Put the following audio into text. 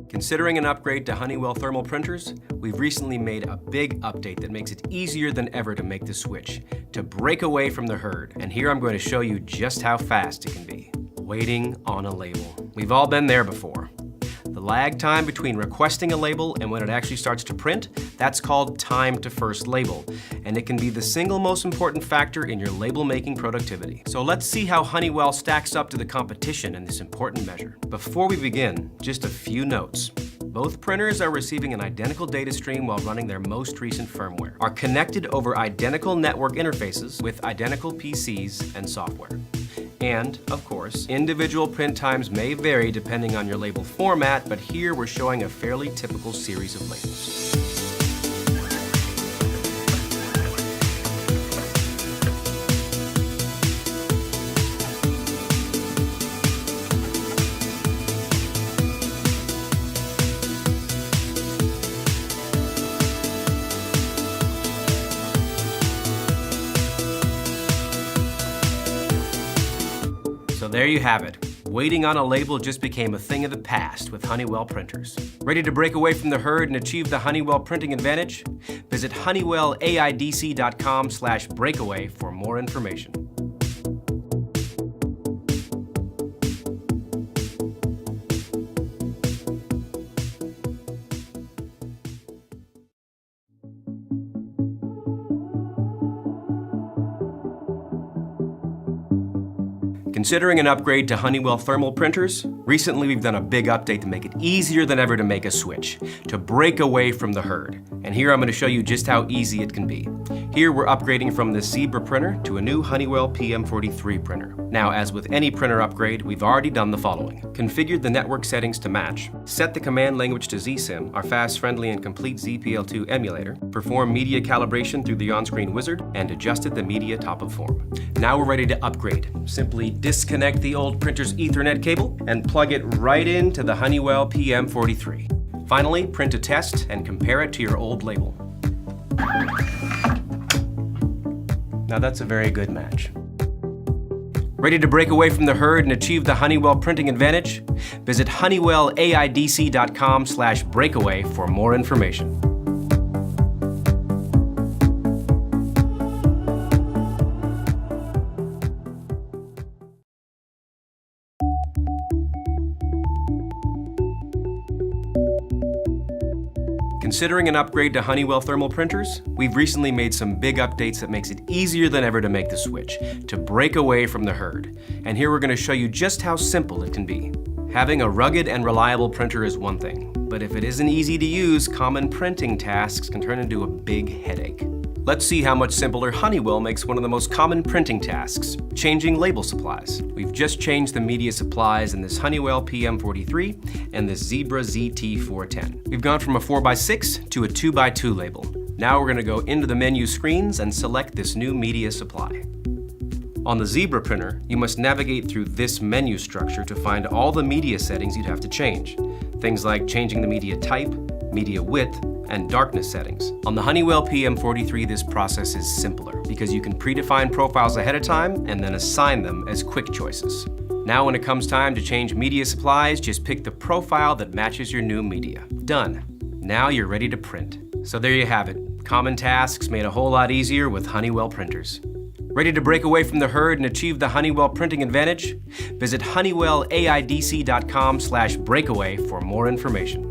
Considering an upgrade to Honeywell Thermal printers, we've recently made a big update that makes it easier than ever to make the switch, to break away from the herd. And here I'm going to show you just how fast it can be. Waiting on a label. We've all been there before. The lag time between requesting a label and when it actually starts to print, that's called time to first label, and it can be the single most important factor in your label making productivity. So let's see how Honeywell stacks up to the competition in this important measure. Before we begin, just a few notes. Both printers are receiving an identical data stream while running their most recent firmware, are connected over identical network interfaces with identical PCs and software. And, of course, individual print times may vary depending on your label format, but here we're showing a fairly typical series of labels. So there you have it. Waiting on a label just became a thing of the past with Honeywell printers. Ready to break away from the herd and achieve the Honeywell printing advantage? Visit honeywellAIDC.com/breakaway for more information. Considering an upgrade to Honeywell Thermal printers, recently we've done a big update to make it easier than ever to make a switch, to break away from the herd. And here I'm going to show you just how easy it can be. Here we're upgrading from the Zebra printer to a new Honeywell PM43 printer. Now, as with any printer upgrade, we've already done the following. Configured the network settings to match, set the command language to ZSIM, our fast, friendly, and complete ZPL2 emulator, performed media calibration through the on-screen wizard, and adjusted the media top of form. Now we're ready to upgrade. Simply disconnect the old printer's Ethernet cable and plug it right into the Honeywell PM43. Finally, print a test and compare it to your old label. Now that's a very good match. Ready to break away from the herd and achieve the Honeywell printing advantage? Visit honeywellAIDC.com/breakaway for more information. Considering an upgrade to Honeywell Thermal printers, we've recently made some big updates that makes it easier than ever to make the switch, to break away from the herd. And here we're going to show you just how simple it can be. Having a rugged and reliable printer is one thing, but if it isn't easy to use, common printing tasks can turn into a big headache. Let's see how much simpler Honeywell makes one of the most common printing tasks, changing label supplies. We've just changed the media supplies in this Honeywell PM43 and this Zebra ZT410. We've gone from a 4x6 to a 2x2 label. Now we're going to go into the menu screens and select this new media supply. On the Zebra printer, you must navigate through this menu structure to find all the media settings you'd have to change. Things like changing the media type, media width, and darkness settings. On the Honeywell PM43, this process is simpler because you can predefine profiles ahead of time and then assign them as quick choices. Now when it comes time to change media supplies, just pick the profile that matches your new media. Done. Now you're ready to print. So there you have it. Common tasks made a whole lot easier with Honeywell printers. Ready to break away from the herd and achieve the Honeywell printing advantage? Visit honeywellAIDC.com/breakaway for more information.